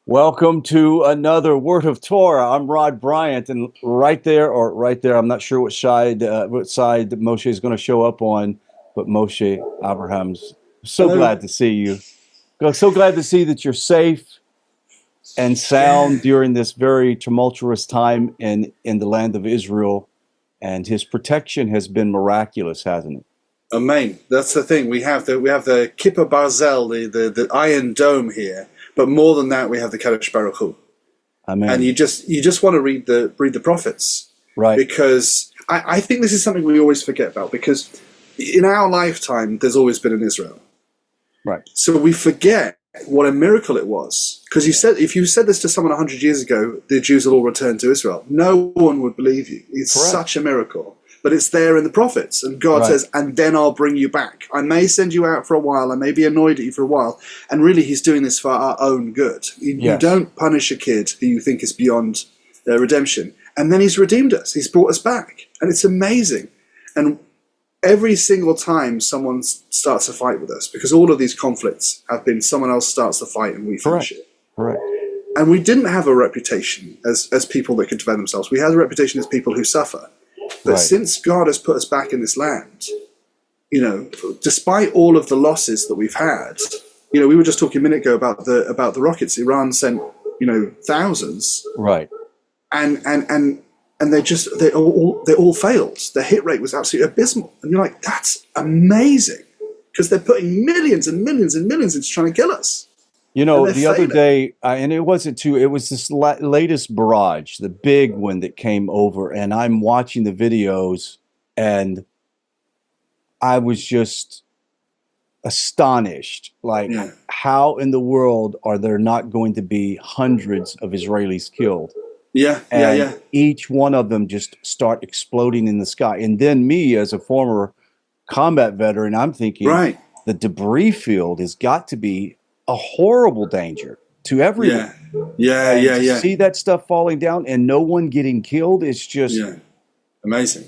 Welcome to another Word of Torah. I'm Rod Bryant, and right there, I'm not sure what side Moshe is going to show up on, but Moshe Abraham's so Hello. glad to see you. So glad to see that you're safe and sound Yeah. during this very tumultuous time in the land of Israel, and His protection has been miraculous, hasn't it? Amen. That's the thing. We have the Kippur Barzel, the Iron Dome here, but more than that, we have the Kadosh Baruch Hu. And Amen. you just want to read the prophets, Right. because I think this is something we always forget about, because in our lifetime there's always been an Israel. Right. So we forget what a miracle it was. Because if you said this to someone 100 years ago, the Jews will all return to Israel, no one would believe you. It's Correct. such a miracle. But it's there in the prophets. And God Right. says, and then I'll bring you back. I may send you out for a while. I may be annoyed at you for a while. And really, he's doing this for our own good. You Yes. don't punish a kid who you think is beyond redemption. And then he's redeemed us. He's brought us back. And it's amazing. And every single time someone starts a fight with us, because all of these conflicts have been someone else starts the fight and we finish it. Correct. And we didn't have a reputation as people that could defend themselves. We had a reputation as people who suffer. But Right. since God has put us back in this land, despite all of the losses that we've had, we were just talking a minute ago about the rockets. Iran sent, thousands, Right. and they all failed. Their hit rate was absolutely abysmal. And you're like, that's amazing, because they're putting millions and millions and millions into trying to kill us. You know, And the they're other failing. day, and it wasn't too, it was this latest barrage, the big one that came over, and I'm watching the videos, and I was just astonished. Like, Yeah, how in the world are there not going to be hundreds of Israelis killed? yeah, yeah, And yeah. each one of them just start exploding in the sky. And then me, as a former combat veteran, I'm thinking Right. the debris field has got to be a horrible danger to everyone. Yeah, yeah, And yeah, to yeah, see that stuff falling down and no one getting killed, it's just yeah. Amazing.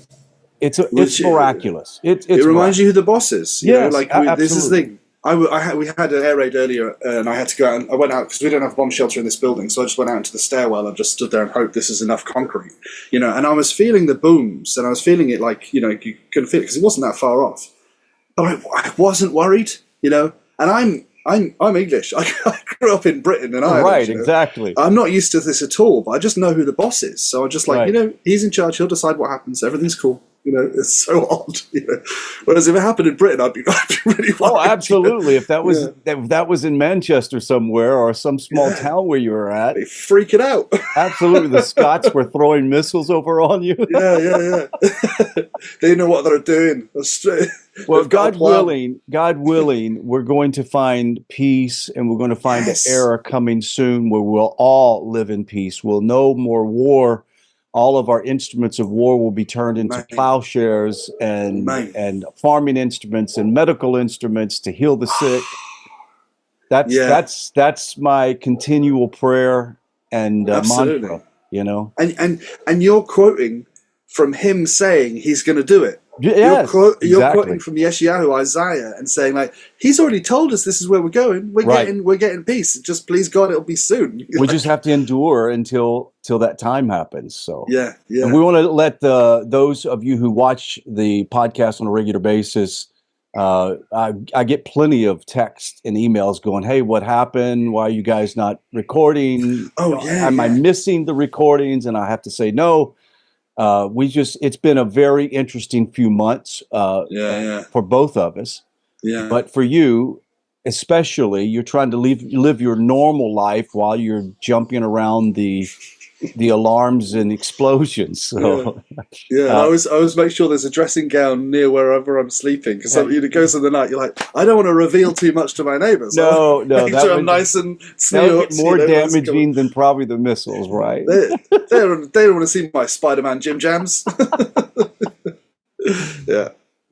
it's Which miraculous. It's It reminds miraculous. you who the boss is. Yes, This is the absolutely. thing. We had an air raid earlier, and I had to go out. I went out because we don't have a bomb shelter in this building, so I just went out into the stairwell and just stood there and hoped this is enough concrete, And I was feeling the booms, and I was feeling it like you couldn't feel it because it wasn't that far off. But I wasn't worried, And I'm English. I grew up in Britain and Ireland. Right, exactly. I'm not used to this at all, but I just know who the boss is. So I'm just like, Right. he's in charge. He'll decide what happens. Everything's cool. It's so odd. Whereas if it happened in Britain, I'd be really worried. Oh, absolutely. If that was Yeah. if that was in Manchester somewhere or some small Yeah. town where you were at, They freaking out. absolutely, the Scots were throwing missiles over on you. Yeah. They know what they're doing. Well, They've got a plan. God willing, we're going to find peace, and we're going to find an Yes. era coming soon where we'll all live in peace. We'll no more war. All of our instruments of war will be turned into Amen. plowshares and Amen. farming instruments and medical instruments to heal the sick. That's Yeah. that's my continual prayer and Absolutely. mantra. You know. And you're quoting from him saying he's going to do it. Yes, You're exactly. quoting from Yeshayahu, Isaiah, and saying like he's already told us this is where we're going. Right. We're getting peace. Just please God, it'll be soon. We just have to endure until that time happens. So Yeah. and we want to let those of you who watch the podcast on a regular basis. I get plenty of texts and emails going, "Hey, what happened? Why are you guys not recording? Oh yeah. Am I missing the recordings?" And I have to say, no. It's been a very interesting few months Yeah. for both of us. Yeah. But for you, especially, you're trying to live your normal life while you're jumping around the alarms and explosions. So Yeah, and I always make sure there's a dressing gown near wherever I'm sleeping, because it goes in the night. You're like, I don't want to reveal too much to my neighbours. No, make that sure I'm would- nice and that would snug. be more damaging than probably the missiles, right? They don't want to see my Spider-Man Jim Jams. Yeah.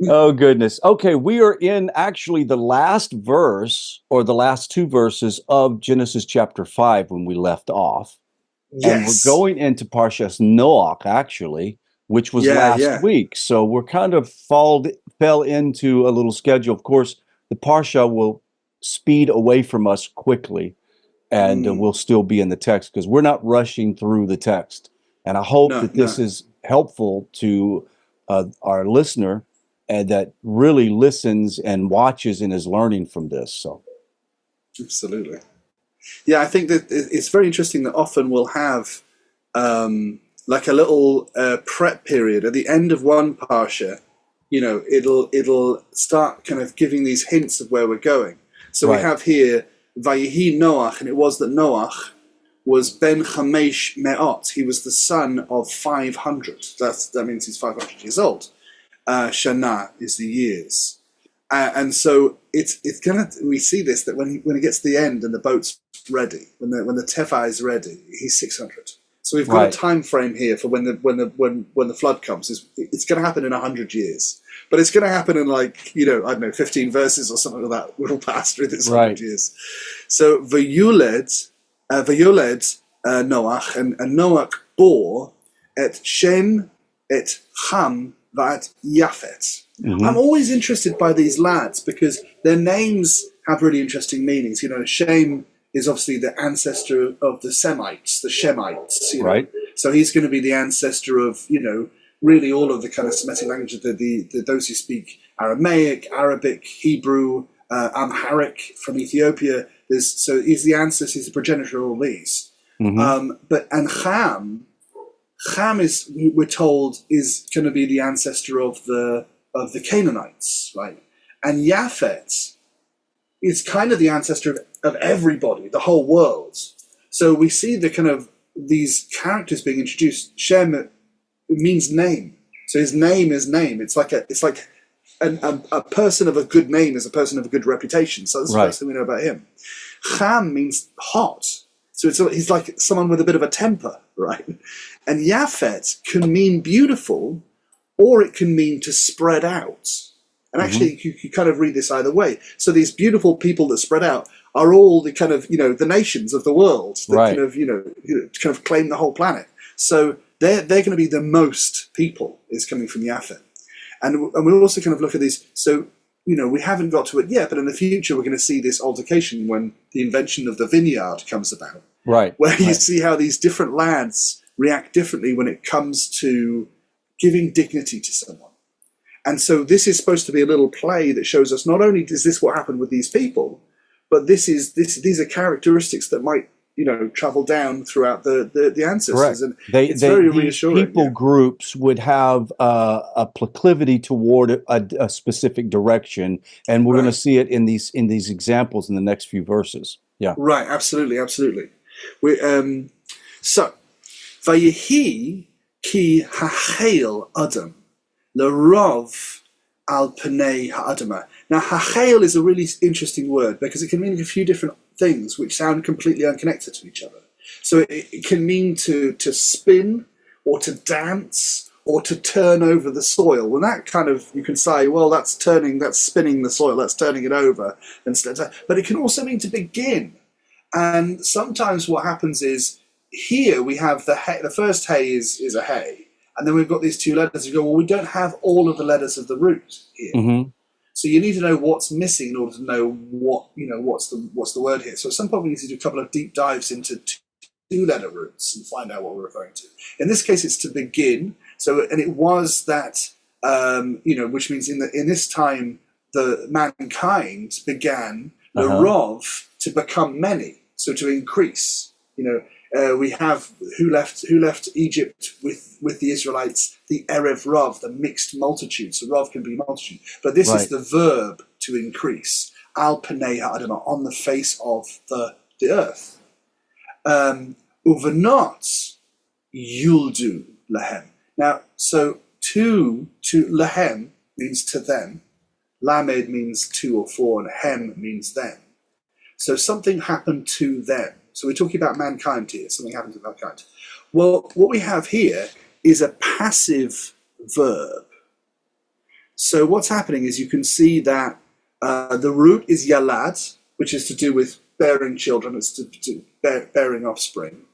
Oh, goodness. Okay, we are in actually the last verse or the last two verses of Genesis chapter 5 when we left off. And we're Yes. going into Parshas Noach, actually, which was Yeah, last yeah. week. So we're kind of fell into a little schedule. Of course, the Parsha will speed away from us quickly. and we'll still be in the text because we're not rushing through the text. And I hope that this is helpful to our listener and that really listens and watches and is learning from this. So, absolutely. Yeah, I think that it's very interesting that often we'll have like a little prep period at the end of one parsha. You know, it'll start kind of giving these hints of where we're going. So we have here Vayihi Noach, and it was that Noach was Ben Chamesh Me'ot. He was the son of 500. That means he's 500 years old. Shana is the years. And so it's gonna, we see this, that when he gets to the end and the boat's ready, when the Teva is ready, he's 600. So we've got a time frame here for when the flood comes. It's going to happen in 100 years, but it's going to happen in, like, you know, I don't know, 15 verses or something like that. We'll pass through this 100 years. So Vayuled Noach, and Noach bore et Shem et Ham vat Yafet. I'm always interested by these lads because their names have really interesting meanings. You know, Shem is obviously the ancestor of the Semites, the Shemites. You know? So he's going to be the ancestor of, you know, really all of the kind of Semitic languages, those who speak Aramaic, Arabic, Hebrew, Amharic from Ethiopia. So he's the ancestor, he's the progenitor of all these. And Ham is, we're told, is going to be the ancestor of the Canaanites, right? And Japhet is kind of the ancestor of everybody, the whole world. So we see the kind of these characters being introduced. Shem means name, so his name is name. It's like a person of a good name is a person of a good reputation. So that's the first thing we know about him. Ham means hot, so he's like someone with a bit of a temper, right? And Japhet can mean beautiful, or it can mean to spread out. And actually, you kind of read this either way. So these beautiful people that spread out are all the kind of, you know, the nations of the world that kind of, you know, kind of claim the whole planet. So they're going to be the most people is coming from Japhet. And we'll also kind of look at these. So, you know, we haven't got to it yet, but in the future, we're going to see this altercation when the invention of the vineyard comes about. Where you see how these different lads react differently when it comes to giving dignity to someone. And so this is supposed to be a little play that shows us not only is this what happened with these people, but these are characteristics that might, you know, travel down throughout the ancestors. And it's very reassuring. People groups would have a proclivity toward a specific direction, and we're going to see it in these examples in the next few verses. Right, absolutely. So Vayehi ki hachel Adam L'rov al Pnei Ha'adamah. Now, hachel is a really interesting word because it can mean a few different things which sound completely unconnected to each other. So it can mean to spin, or to dance, or to turn over the soil. And that kind of, you can say, well, that's spinning the soil, that's turning it over. But it can also mean to begin. And sometimes what happens is, here we have the first hay is a hay. And then we've got these two letters. You go, well, we don't have all of the letters of the root here. So you need to know what's missing in order to know what's the word here. So at some point we need to do a couple of deep dives into two-letter roots and find out what we're referring to. In this case, it's to begin. So, and it was that which means in this time the mankind began the rov to become many, so to increase. We have who left Egypt with the Israelites, the Erev Rav, the mixed multitude. So Rav can be multitude. But this is the verb to increase. Al Pnei Ha'adamah, on the face of the earth. Uvenot Yuldu Lahem. Now, so to Lahem means to them. Lamed means two or four, and Hem means them. So something happened to them. So we're talking about mankind here. Something happened to mankind. Well, what we have here is a passive verb. So what's happening is you can see that the root is yalad, which is to do with bearing children. It's to do bearing offspring.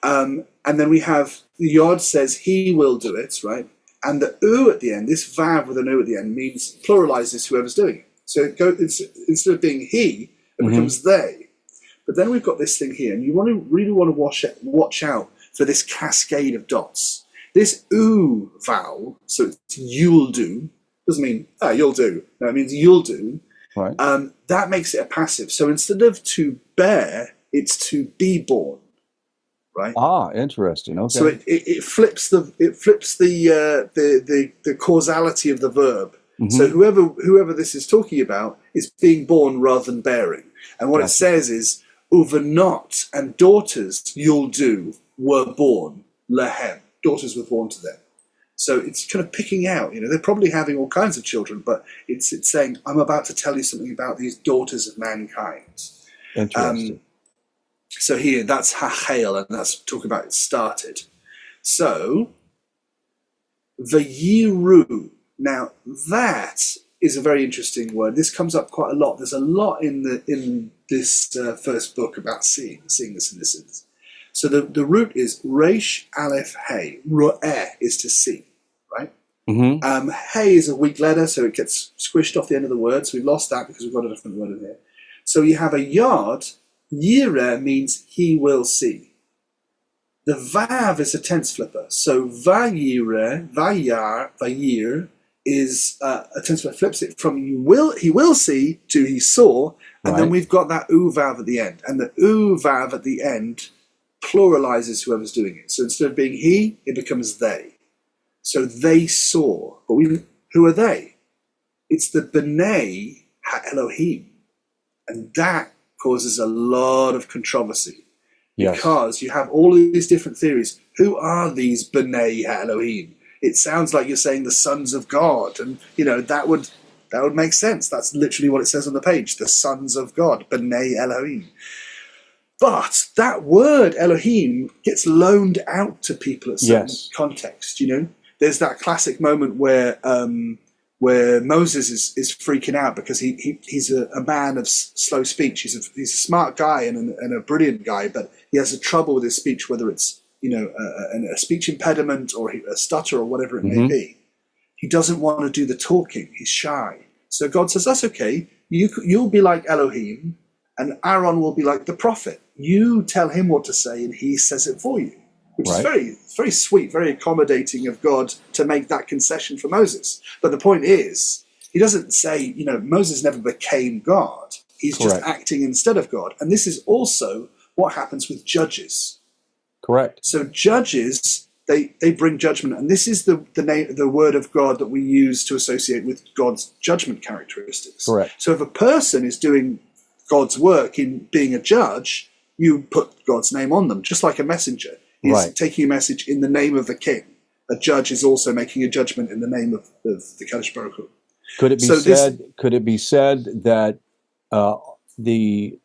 And then we have the yod says he will do it, right? And the u at the end, this vav with an u at the end, means pluralizes whoever's doing it. So instead of being he, it becomes they. But then we've got this thing here, and you really want to watch out for this cascade of dots. This oo vowel, so it's you'll do, doesn't mean you'll do. No, it means you'll do. Right. That makes it a passive. So instead of to bear, it's to be born. Right. Ah, interesting. Okay. So it flips the causality of the verb. Mm-hmm. So whoever this is talking about is being born rather than bearing. And what it says is, Uvanot and daughters you'll do were born, lehem. Daughters were born to them. So it's kind of picking out, they're probably having all kinds of children, but it's saying, I'm about to tell you something about these daughters of mankind. Interesting. So here, that's hachel, and that's talking about it started. So, vayiru. Now, that is a very interesting word. This comes up quite a lot. There's a lot in this first book about seeing this in this instance. So the root is Reish Aleph Hey. Ro'eh is to see, right? Mm-hmm. Hey is a weak letter, so it gets squished off the end of the word. So we've lost that because we've got a different word in here. So you have a yard. Yireh means he will see. The vav is a tense flipper. So vayireh, vayir is a tense flipper. Flips it from he will see to he saw, and then we've got that vav at the end. And the vav at the end pluralizes whoever's doing it. So instead of being he, it becomes they. So they saw. But who are they? It's the B'nai Ha-Elohim. And that causes a lot of controversy. Yes. Because you have all of these different theories. Who are these B'nai Ha-Elohim? It sounds like you're saying the sons of God. And, that would make sense. That's literally what it says on the page. The sons of God. B'nai Elohim. But that word Elohim gets loaned out to people at certain context. There's that classic moment where Moses is freaking out because he's a man of slow speech. He's a smart guy and a brilliant guy, but he has a trouble with his speech, whether it's a speech impediment or a stutter or whatever it may be. He doesn't want to do the talking. He's shy. So God says, that's okay. You'll be like Elohim, and Aaron will be like the prophet. You tell him what to say, and he says it for you, which is very, very sweet, very accommodating of God to make that concession for Moses. But the point is, he doesn't say, Moses never became God. He's just acting instead of God. And this is also what happens with judges. Correct. So judges, they bring judgment, and this is the word of God that we use to associate with God's judgment characteristics. Correct. So if a person is doing God's work in being a judge, you put God's name on them, just like a messenger is taking a message in the name of the king. A judge is also making a judgment in the name of the Kadosh Baruch Hu. Could it be said that the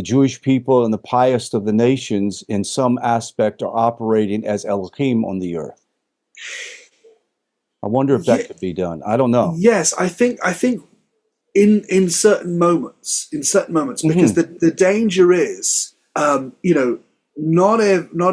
Jewish people and the pious of the nations, in some aspect, are operating as Elohim on the earth? I wonder if that could be done. I don't know. Yes, I think in certain moments, because the danger is, not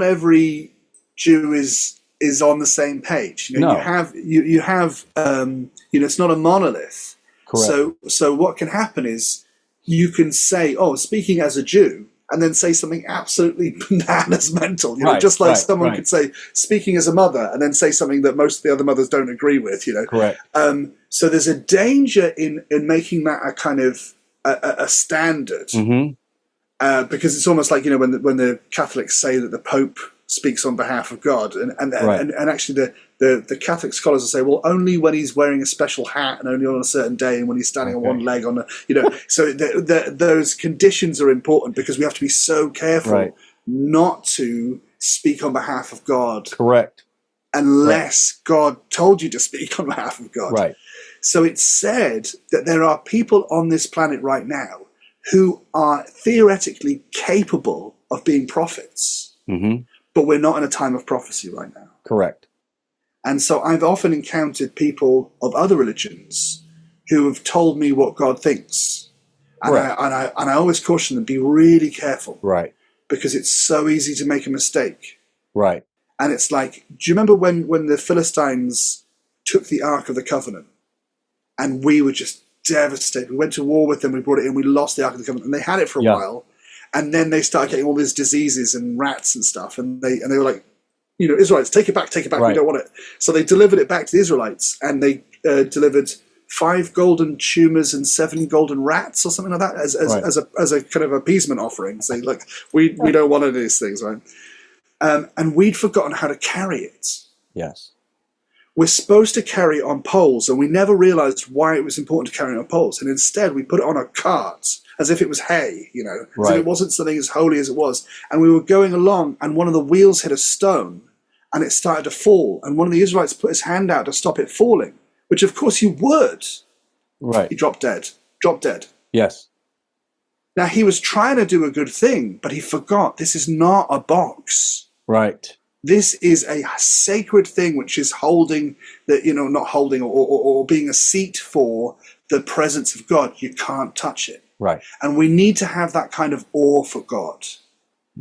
every Jew is on the same page. You have it's not a monolith. Correct. So what can happen is you can say, speaking as a Jew, and then say something absolutely bananas mental. Just like someone could say, speaking as a mother, and then say something that most of the other mothers don't agree with. Correct. So there's a danger in making that a kind of a standard, because it's almost like when the Catholics say that the Pope speaks on behalf of God, and actually the Catholic scholars will say, well, only when he's wearing a special hat and only on a certain day and when he's standing on one leg so those conditions are important because we have to be so careful not to speak on behalf of God. Correct. Unless God told you to speak on behalf of God. Right. So it's said that there are people on this planet right now who are theoretically capable of being prophets, but we're not in a time of prophecy right now. Correct. And so I've often encountered people of other religions who have told me what God thinks. And I always caution them, be really careful. Right. Because it's so easy to make a mistake. Right. And it's like, do you remember when the Philistines took the Ark of the Covenant? And we were just devastated. We went to war with them, we brought it in, we lost the Ark of the Covenant. And they had it for a while. And then they started getting all these diseases and rats and stuff, and they were like, Israelites, take it back, Right. we don't want it. So they delivered it back to the Israelites, and they delivered 5 golden tumors and 7 golden rats or something like that as a kind of appeasement offering. Say, look, we don't want any of these things, right? And we'd forgotten how to carry it. Yes. We're supposed to carry it on poles, and we never realized why it was important to carry it on poles. And instead, we put it on a cart as if it was hay, Right. So it wasn't something as holy as it was. And we were going along, and one of the wheels hit a stone, and it started to fall. And one of the Israelites put his hand out to stop it falling, which of course you would. Right. He dropped dead. Yes. Now, he was trying to do a good thing, but he forgot this is not a box. Right. This is a sacred thing which is holding, not holding or being a seat for the presence of God. You can't touch it. Right. And we need to have that kind of awe for God.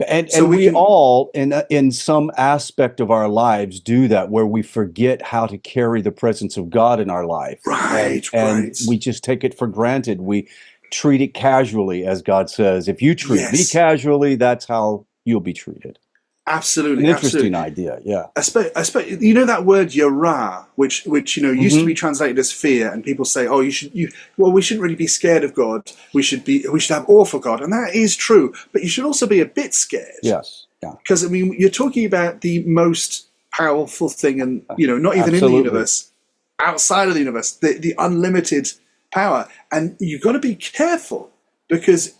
And So we can- all, in some aspect of our lives, do that, where we forget how to carry the presence of God in our life. Right, and right. we just take it for granted. We treat it casually, as God says. If you treat me casually, that's how you'll be treated. Absolutely. An interesting idea, yeah. I suppose that word "yara," which used to be translated as fear, and people say, we shouldn't really be scared of God. We should have awe for God, and that is true. But you should also be a bit scared. Yes, yeah. Because you're talking about the most powerful thing, and not even in the universe, outside of the universe, the unlimited power, and you've got to be careful because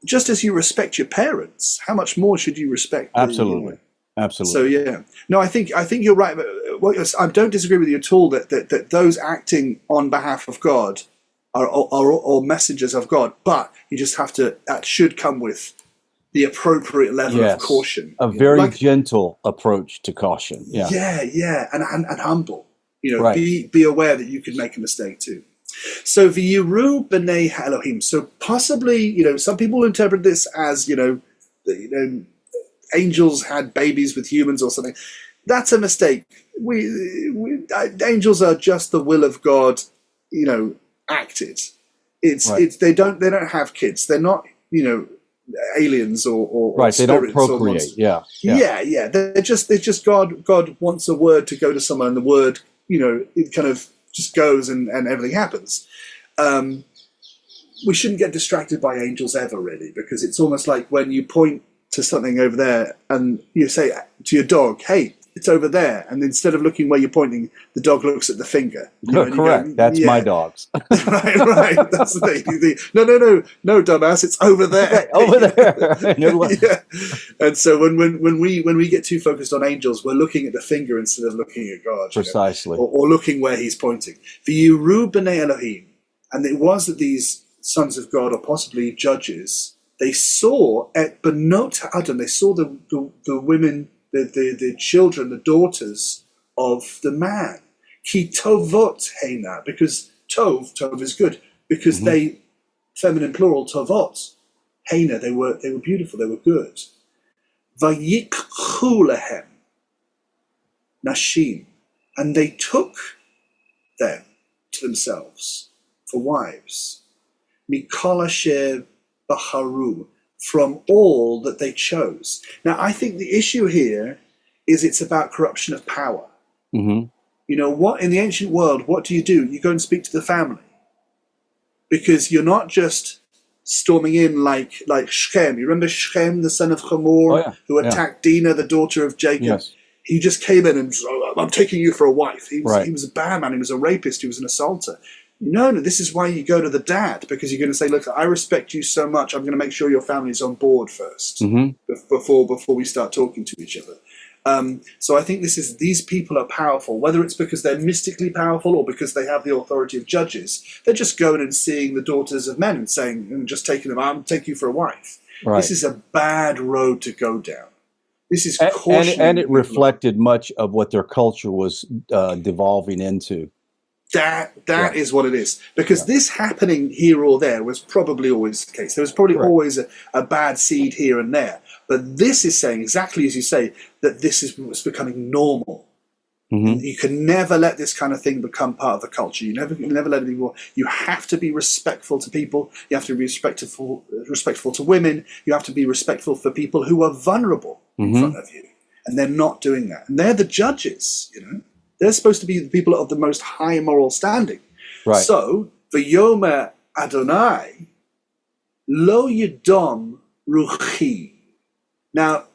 just as you respect your parents, how much more should you respect? Absolutely. Absolutely. So no, I think you're right. But I don't disagree with you at all that those acting on behalf of God are all messengers of God. But you just have to. That should come with the appropriate level of caution. A very gentle approach to caution. Yeah. Yeah, and humble. Right. Be aware that you could make a mistake too. So v'yiru b'nei Elohim. So possibly, some people interpret this as, angels had babies with humans or something. That's a mistake. Angels are just the will of God, acted. They don't have kids. They're not, aliens or right. They don't spirits procreate. Yeah. They're just God. God wants a word to go to someone, and the word, it kind of just goes and everything happens. We shouldn't get distracted by angels ever, really, because it's almost like when you point to something over there and you say to your dog, hey, it's over there. And instead of looking where you're pointing, the dog looks at the finger. Correct. That's my dogs. right. That's the thing. No, dumbass, it's over there. Over there. And so when we get too focused on angels, we're looking at the finger instead of looking at God. Precisely. Or looking where he's pointing. V'yiru b'nei Elohim. And it was that these sons of God, or possibly judges, they saw at Benot Adam, they saw the women, the children, the daughters of the man. Ki tovot heina, because tov is good, because they, feminine plural, tovot, heina, they were beautiful, they were good. Vayikchu lehem nashim, and they took them to themselves for wives. Mikol asher baharu, from all that they chose. Now, I think the issue here is it's about corruption of power. What in the ancient world, what do? You go and speak to the family, because you're not just storming in like Shechem. You remember Shechem, the son of Hamor, who attacked Dinah, the daughter of Jacob? Yes. He just came in and I'm taking you for a wife. He was a bad man. He was a rapist. He was an assaulter. No, this is why you go to the dad, because you're going to say, look, I respect you so much. I'm going to make sure your family's on board first before we start talking to each other. So I think these people are powerful, whether it's because they're mystically powerful or because they have the authority of judges. They're just going and seeing the daughters of men and saying, and just taking them, I'll take you for a wife. Right. This is a bad road to go down. This is caution. And it reflected much of what their culture was devolving into. That is what it is. Because this happening here or there was probably always the case. There was probably always a bad seed here and there. But this is saying, exactly as you say, that this is what's becoming normal. Mm-hmm. You can never let this kind of thing become part of the culture. You never let it be more. You have to be respectful to people. You have to be respectful to women. You have to be respectful for people who are vulnerable in front of you. And they're not doing that. And they're the judges, They're supposed to be the people of the most high moral standing. Right. So, V'yomer Adonai, lo yidom ruchi. Now,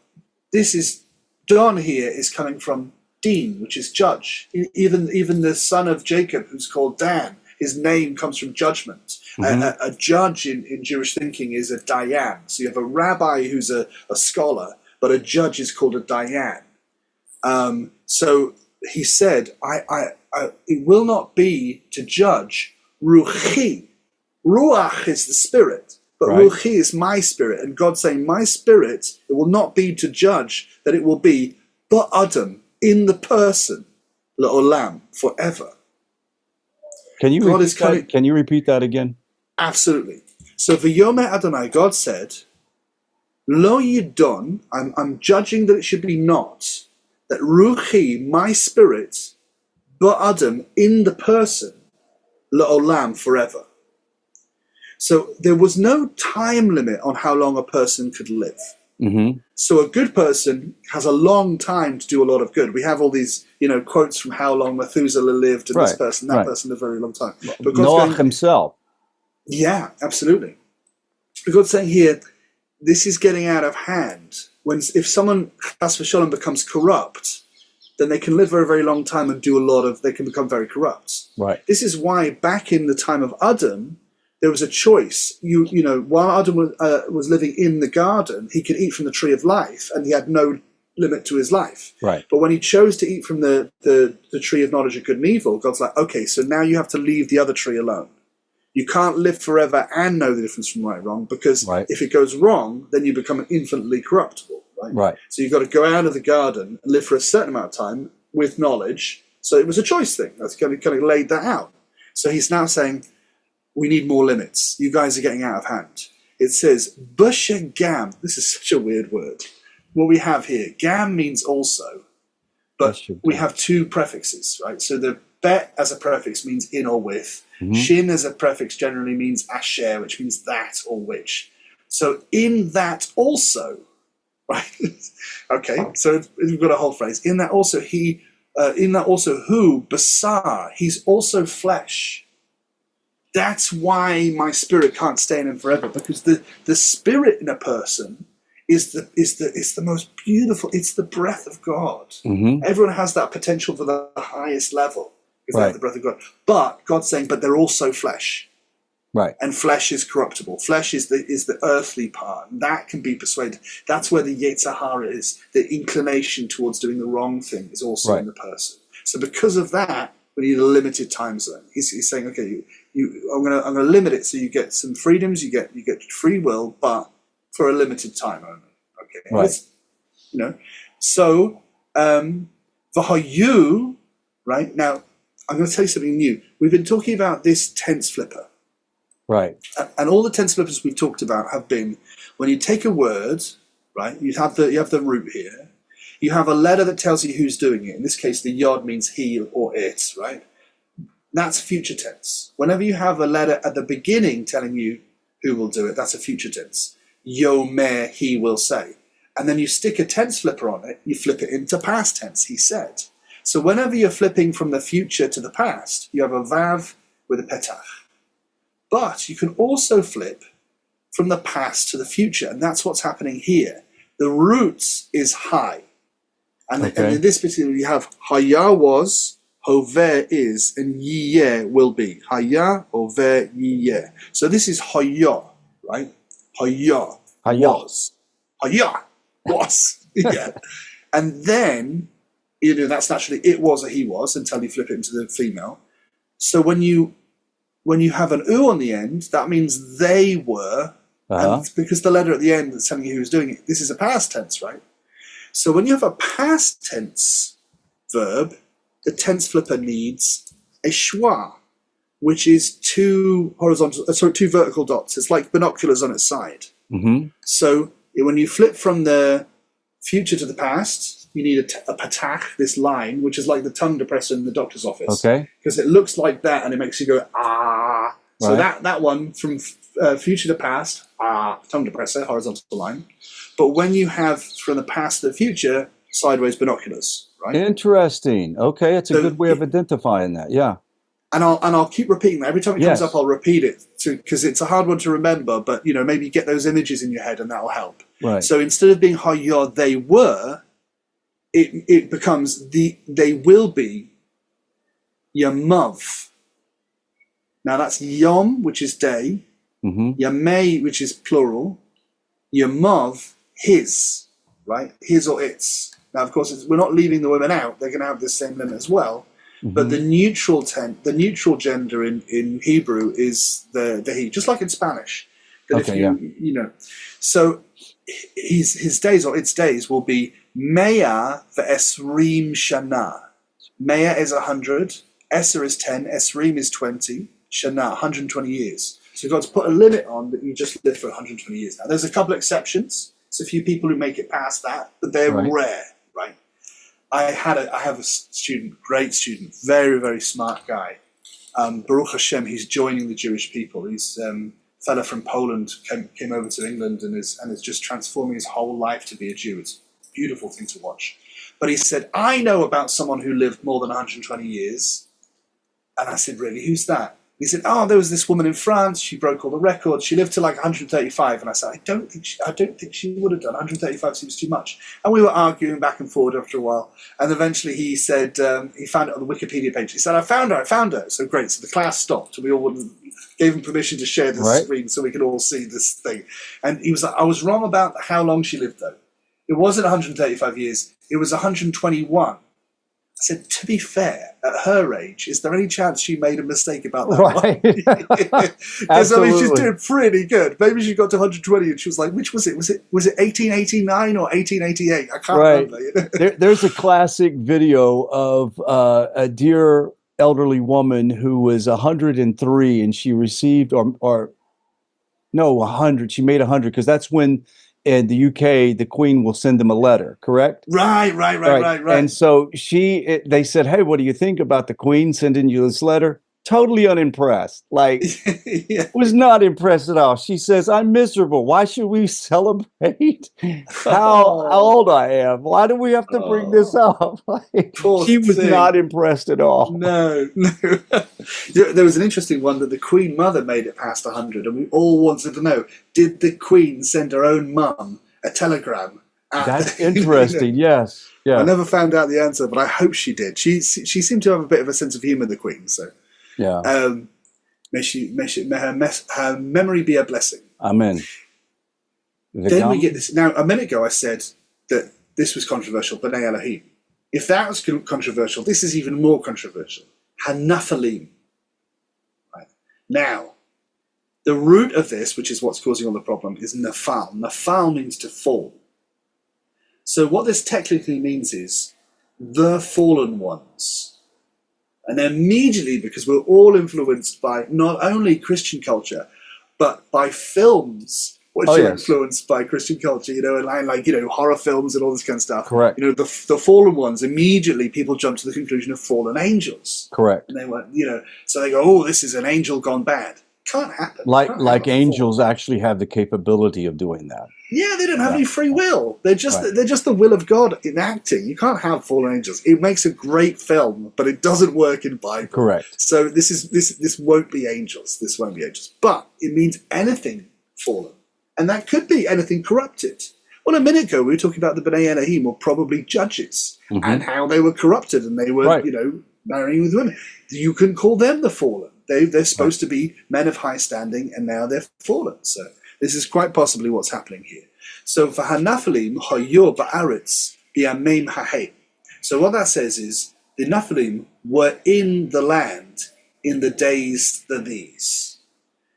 this is, Don here is coming from Dean, which is judge. Even the son of Jacob, who's called Dan, his name comes from judgment. A judge in Jewish thinking is a dayan. So you have a rabbi who's a scholar, but a judge is called a dayan. So he said, it will not be to judge ruchi. Ruach is the spirit, but ruchi is my spirit. And God saying, my spirit, it will not be to judge, that it will be ba'adam, in the person, la'olam, forever. Can you repeat that again? Absolutely. So v'yomer Adonai, God said, lo yidon, I'm judging that it should be not, that ruchi, my spirit, ba'adam, in the person, la'olam, forever. So there was no time limit on how long a person could live. So a good person has a long time to do a lot of good. We have all these, quotes from how long Methuselah lived, and this person, that person lived a very long time. But Noah himself. Yeah, absolutely. But God's saying here, this is getting out of hand. If someone, chas v'sholom, becomes corrupt, then they can live for a very long time and they can become very corrupt. Right. This is why back in the time of Adam, there was a choice. While Adam was living in the garden, he could eat from the tree of life, and he had no limit to his life. Right. But when he chose to eat from the tree of knowledge of good and evil, God's like, okay, so now you have to leave the other tree alone. You can't live forever and know the difference from right and wrong, because if it goes wrong, then you become infinitely corruptible. Right. So you've got to go out of the garden and live for a certain amount of time with knowledge. So it was a choice thing. That's kind of laid that out. So he's now saying, we need more limits. You guys are getting out of hand. It says, B'shegam. This is such a weird word. What we have here, gam means also, but we have two prefixes, right? So the bet as a prefix means in or with. Shin as a prefix generally means asher, which means that or which. So in that also, right? Okay, so we've got a whole phrase. In that also, who, basar, he's also flesh. That's why my spirit can't stay in him forever, because the spirit in a person is the most beautiful. It's the breath of God. Everyone has that potential for the highest level, because they have the breath of God. But God's saying, but they're also flesh. Right. And flesh is corruptible. Flesh is the earthly part. And that can be persuaded. That's where the Yetzer Hara is. The inclination towards doing the wrong thing is also in the person. So because of that, we need a limited time zone. He's saying, okay, I'm gonna limit it so you get some freedoms, you get free will, but for a limited time only. Okay. Right. So v'hayu, right? Now I'm gonna tell you something new. We've been talking about this tense flipper. Right. And all the tense flippers we've talked about have been when you take a word, right? You have the root here. You have a letter that tells you who's doing it. In this case, the yod means he or it, right? That's future tense. Whenever you have a letter at the beginning telling you who will do it, that's a future tense. Yomer, he will say. And then you stick a tense flipper on it, you flip it into past tense, he said. So whenever you're flipping from the future to the past, you have a vav with a petach. But you can also flip from the past to the future, and that's what's happening here. The roots is high. And in this particular, you have haya was, hoveh is, and yiyeh will be. Haya, hoveh, yiyeh. So this is haya, right? Haya was. Haya was. Yeah. And then, that's naturally it was or he was until you flip it into the female. So when you have an u on the end, that means they were, and because the letter at the end is telling you who's doing it, this is a past tense, right? So when you have a past tense verb, the tense flipper needs a schwa, which is two vertical dots. It's like binoculars on its side. So when you flip from the future to the past, you need a patach, this line, which is like the tongue depressor in the doctor's office. Okay. Because it looks like that and it makes you go, ah. So Right. that one from future to past, ah, tongue depressor, horizontal line. But when you have from the past to the future, sideways binoculars, right? Interesting. Okay, it's a So good way of identifying that. Yeah. and I'll keep repeating that every time it comes Yes. up. I'll repeat it because it's a hard one to remember. But maybe get those images in your head, and that'll help. Right. So instead of being hayah, they were, it becomes they will be yamav. Now that's yom, which is day, yamei, which is plural, yamav, his, right? His or its. Now, of course, we're not leaving the women out. They're going to have this same limit as well. But the neutral gender in Hebrew is the he, just like in Spanish. That Okay, so his days or its days will be Mea ve'esrim shana. Mea is 100, Eser is 10, Esrim is 20, Shana 120 years. So you've got to put a limit on that you just live for 120 years. Now, there's a couple of exceptions. There's a few people who make it past that, but they're rare, right? I have a student, great student, very, very smart guy. Baruch Hashem, he's joining the Jewish people. He's a fella from Poland, came over to England and is just transforming his whole life to be a Jew. It's a beautiful thing to watch. But he said, I know about someone who lived more than 120 years. And I said, really, who's that? He said, there was this woman in France. She broke all the records. She lived to like 135. And I said, I don't think she would have done. 135 seems too much. And we were arguing back and forward after a while. And eventually he said, he found it on the Wikipedia page. He said, I found her. So great. So the class stopped. We all gave him permission to share the screen so we could all see this thing. And he was like, I was wrong about how long she lived, though. It wasn't 135 years. It was 121. I said, to be fair, at her age, is there any chance she made a mistake about that? Right. Because I mean, she's doing pretty good. Maybe she got to 120 and she was like, which was it? Was it 1889 or 1888? I can't remember. There's a classic video of a dear elderly woman who was 103 and she received, 100. She made 100 because that's when in the UK, the Queen will send them a letter, correct? Right. And so they said, hey, what do you think about the Queen sending you this letter? Totally unimpressed. Like, was not impressed at all. She says, I'm miserable. Why should we celebrate how old I am? Why do we have to bring this up? Like, she was not impressed at all. No. There was an interesting one that the Queen Mother made it past 100, and we all wanted to know, did the Queen send her own mum a telegram? That's interesting, yes. Yeah. I never found out the answer, but I hope she did. She seemed to have a bit of a sense of humour, the Queen, so... Yeah. May her memory be a blessing. Amen. Then we get this. Now, a minute ago, I said that this was controversial, B'nai Elohim. If that was controversial, this is even more controversial. Hanaphalim. Right. Now, the root of this, which is what's causing all the problem, is nafal. Nafal means to fall. So what this technically means is the fallen ones. And immediately, because we're all influenced by not only Christian culture, but by films which are influenced by Christian culture, and like horror films and all this kind of stuff. Correct. The fallen ones, immediately people jump to the conclusion of fallen angels. Correct. And they went, so they go, oh, this is an angel gone bad. Can't happen. Like angels actually have the capability of doing that. Yeah, they don't have any free will. They're just the will of God enacting. You can't have fallen angels. It makes a great film, but it doesn't work in Bible. Correct. So this won't be angels. This won't be angels. But it means anything fallen. And that could be anything corrupted. Well, a minute ago, we were talking about the B'nai Elohim, or probably judges, and how they were corrupted and they were, marrying with women. You can call them the fallen. They're supposed to be men of high standing, and now they're fallen. So this is quite possibly what's happening here. So for Hanaphalim, Hayor Ba'aretz Bi'amim Ha'hem. So what that says is the Nephilim were in the land in the days than these.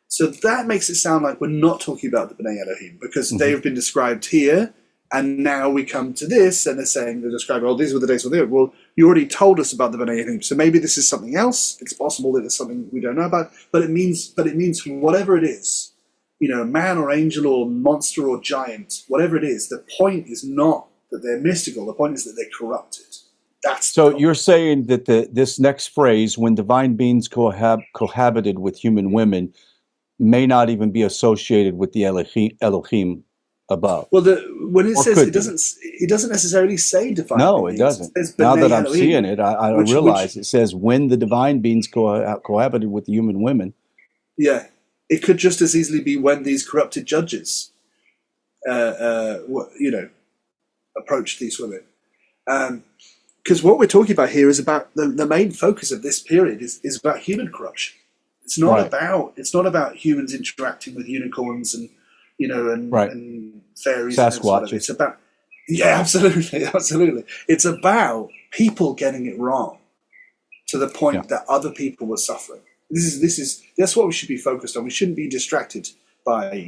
So that makes it sound like we're not talking about the B'nai Elohim, because they've been described here, and now we come to this, and they're describing, these were the days when they were. Well, you already told us about the B'nai Elohim, so maybe this is something else. It's possible that it's something we don't know about, but it means whatever it is, man or angel or monster or giant, whatever it is, the point is not that they're mystical. The point is that they're corrupted. That's So you're saying that this next phrase, when divine beings cohabited with human women, may not even be associated with the Elohim above. Well, when it says, it be. doesn't necessarily say divine beings. No, it doesn't. It says Now that B'nai I'm Elohim, seeing it, I realize it says when the divine beings cohabited with the human women. Yeah, it could just as easily be when these corrupted judges, approached these women. Because what we're talking about here is about the main focus of this period is about human corruption. It's not about humans interacting with unicorns and and fairies Sasquatch. It's about absolutely. It's about people getting it wrong to the point that other people were suffering. That's what we should be focused on. We shouldn't be distracted by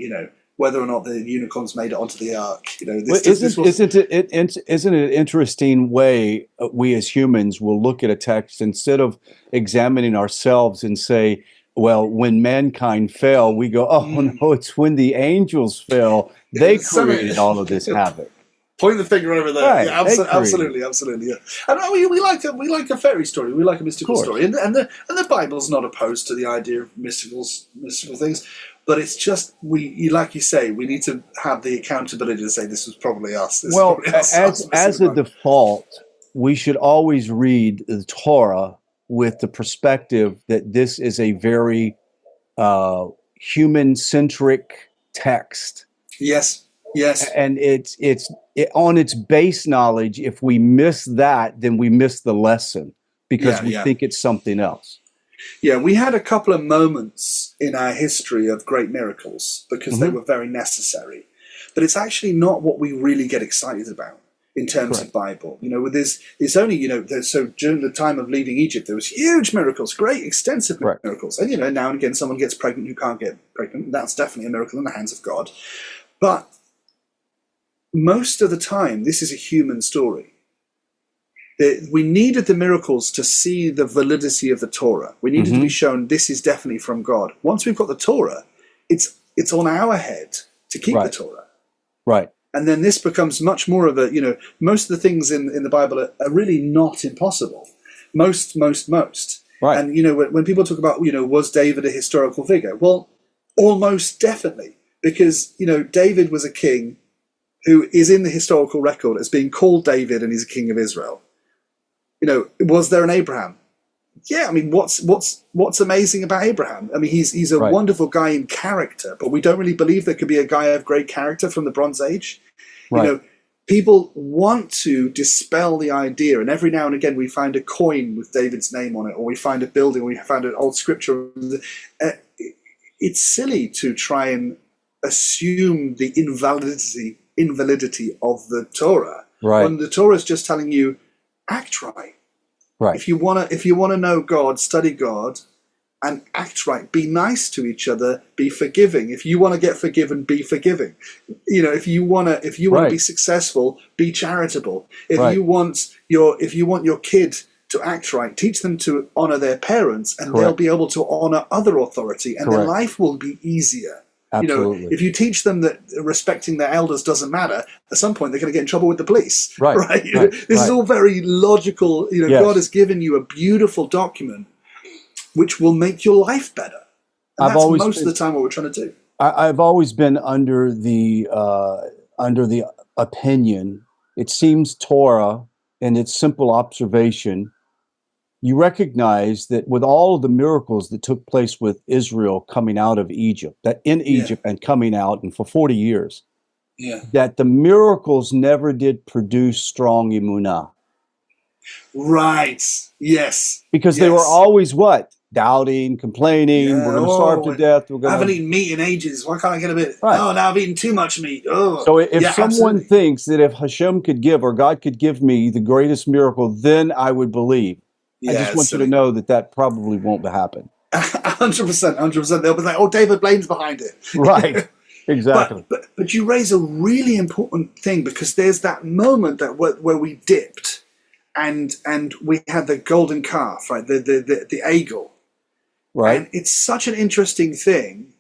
whether or not the unicorns made it onto the ark. Isn't it an interesting way we as humans will look at a text instead of examining ourselves and say, well, when mankind fell, we go, no, it's when the angels fell. They created all of this havoc. Point the finger over there. Right, yeah, absolutely. Yeah. And we like a fairy story. We like a mystical story, and the Bible's not opposed to the idea of mystical things. But it's just like you say, we need to have the accountability to say this was probably us. As a default, we should always read the Torah with the perspective that this is a very human-centric text. Yes. And it's on its base knowledge. If we miss that, then we miss the lesson because we think it's something else. Yeah, we had a couple of moments in our history of great miracles because they were very necessary. But it's actually not what we really get excited about in terms of Bible. It's only, so during the time of leaving Egypt, there was huge miracles, great extensive miracles. And, now and again, someone gets pregnant who can't get pregnant. That's definitely a miracle in the hands of God. But most of the time, this is a human story. We needed the miracles to see the validity of the Torah. We needed to be shown this is definitely from God. Once we've got the Torah, it's on our head to keep the Torah. Right. And then this becomes much more of a, most of the things in the Bible are really not impossible. Most. Right. And, when people talk about, was David a historical figure? Well, almost definitely. Because, David was a king who is in the historical record as being called David and he's a king of Israel. Was there an Abraham? Yeah, I mean, what's amazing about Abraham? I mean, he's a wonderful guy in character, but we don't really believe there could be a guy of great character from the Bronze Age. Right. People want to dispel the idea, and every now and again we find a coin with David's name on it, or we find a building, or we find an old scripture. It's silly to try and assume the invalidity of the Torah. Right. When the Torah is just telling you, act right. Right. If you wanna know God, study God, and act right. Be nice to each other. Be forgiving. If you want to get forgiven, be forgiving. If you want to be successful, be charitable. If you want your kid to act right, teach them to honor their parents, and they'll be able to honor other authority, and their life will be easier. Absolutely. If you teach them that respecting their elders doesn't matter, at some point they're going to get in trouble with the police. Right. This is all very logical. God has given you a beautiful document which will make your life better. And that's most of the time what we're trying to do. I've always been under the opinion, it seems Torah and its simple observation, you recognize that with all of the miracles that took place with Israel coming out of Egypt, that in Egypt and coming out and for 40 years, that the miracles never did produce strong emunah. Right. Yes. Because they were always what? Doubting, complaining, we're going to starve to death. I haven't eaten meat in ages. Why can't I get a bit? Oh, now I've eaten too much meat. Oh. So if someone thinks that if Hashem could give or God could give me the greatest miracle, then I would believe. I just want you to know that probably won't happen. 100%. They'll be like, oh, David Blaine's behind it. Right. Exactly. But you raise a really important thing, because there's that moment that where we dipped and we had the golden calf, right? The eagle. Right. And it's such an interesting thing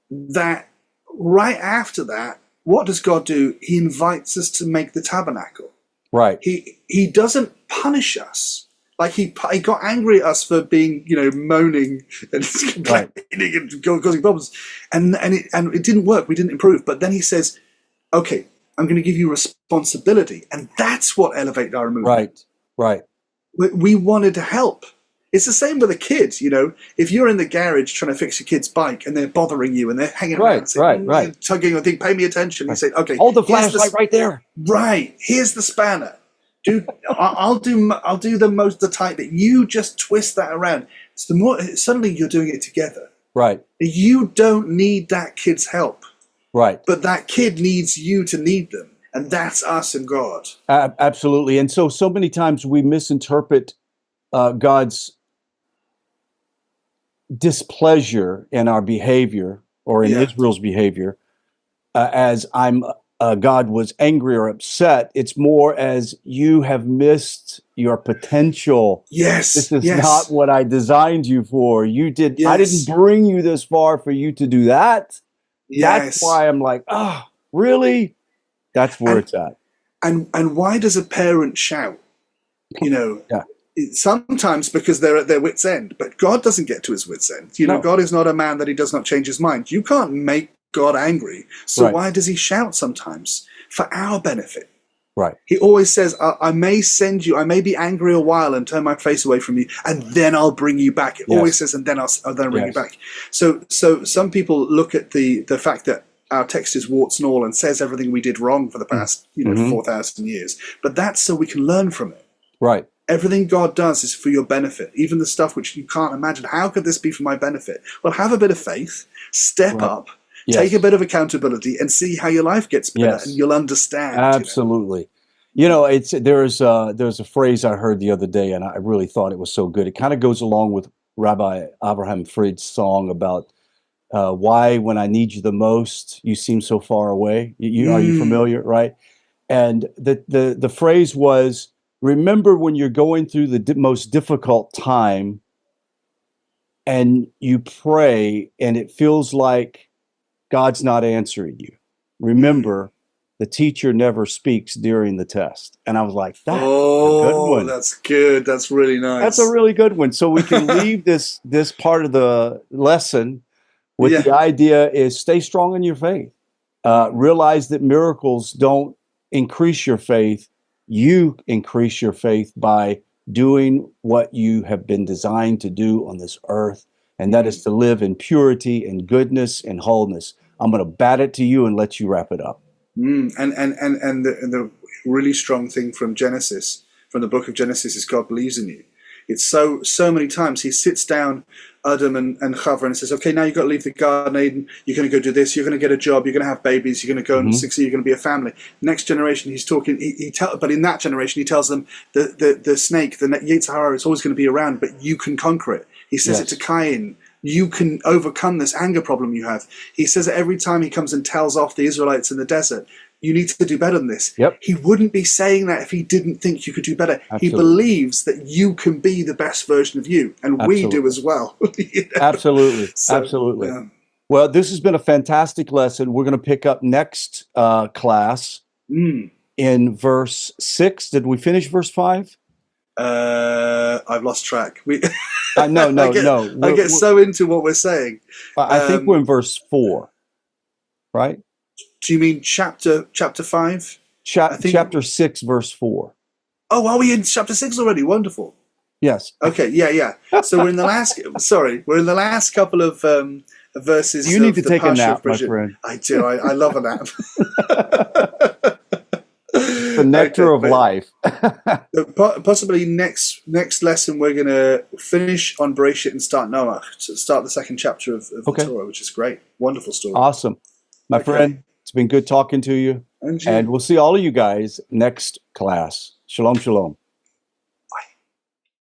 that right after that, what does God do? He invites us to make the tabernacle. Right. He doesn't punish us. Like he got angry at us for being, moaning and complaining and causing problems, and it didn't work. We didn't improve. But then he says, "Okay, I'm going to give you responsibility," and that's what elevated our movement. Right. Right. We wanted to help. It's the same with a kid. If you're in the garage trying to fix your kid's bike and they're bothering you and they're hanging around, saying, tugging on thing, pay me attention. You say, "Okay, hold the flashlight right there. Right, here's the spanner. Dude, I'll do the type that you just twist that around. It's the more suddenly you're doing it together. Right. You don't need that kid's help. Right. But that kid needs you to need them, and that's us and God. Absolutely. And so many times we misinterpret God's displeasure in our behavior or in Israel's behavior as God was angry or upset. It's more as you have missed your potential. Yes. This is not what I designed you for. You did. I didn't bring you this far for you to do that. That's why I'm like, really? That's where it's at. And why does a parent shout? Sometimes because they're at their wit's end, but God doesn't get to his wit's end. God is not a man that he does not change his mind. You can't make God angry. So why does he shout sometimes? For our benefit. Right. He always says, I may send you, I may be angry a while and turn my face away from you, and then I'll bring you back. It always says, and then I'll bring you back. So some people look at the fact that our text is warts and all and says everything we did wrong for the past 4,000 years. But that's so we can learn from it. Right. Everything God does is for your benefit, even the stuff which you can't imagine. How could this be for my benefit? Well, have a bit of faith, step up, take a bit of accountability, and see how your life gets better, and you'll understand. Absolutely. There's a phrase I heard the other day, and I really thought it was so good. It kind of goes along with Rabbi Abraham Fried's song about why, when I need you the most, you seem so far away. Are you familiar, right? And the phrase was, remember when you're going through the most difficult time and you pray and it feels like God's not answering you. Remember, the teacher never speaks during the test. And I was like, that's a good one. That's good. That's really nice. That's a really good one. So we can leave this part of the lesson with the idea is stay strong in your faith. Realize that miracles don't increase your faith. You increase your faith by doing what you have been designed to do on this earth, and that is to live in purity and goodness and wholeness. I'm going to bat it to you and let you wrap it up. And the really strong thing from Genesis, from the book of Genesis, is God believes in you. It's so many times he sits down, Adam and Chava, and says, okay, now you've got to leave the Garden of Eden. You're going to go do this. You're going to get a job. You're going to have babies. You're going to go and succeed. You're going to be a family. Next generation, he's talking. But in that generation, he tells them the snake, the Yetzer Hara, is always going to be around, but you can conquer it. He says it to Cain. You can overcome this anger problem you have. He says it every time he comes and tells off the Israelites in the desert. You need to do better than this. Yep. He wouldn't be saying that if he didn't think you could do better. Absolutely. He believes that you can be the best version of you, and we do as well. Absolutely. Absolutely. Yeah. Well, this has been a fantastic lesson. We're going to pick up next class in verse 6. Did we finish verse 5? I've lost track. No. I get so into what we're saying. I think we're in verse 4, right? Do you mean chapter 5? Chapter 6, verse 4. Oh, are we in chapter 6 already? Wonderful. Yes. Okay. Yeah. So we're in the last. We're in the last couple of verses. You need to take a nap, my friend. I do. I love a nap. The nectar of life. Possibly next lesson we're going to finish on Bereshit and start Noah. So start the second chapter of the Torah, which is great. Wonderful story. Awesome. My friend, it's been good talking to you. And we'll see all of you guys next class. Shalom, shalom.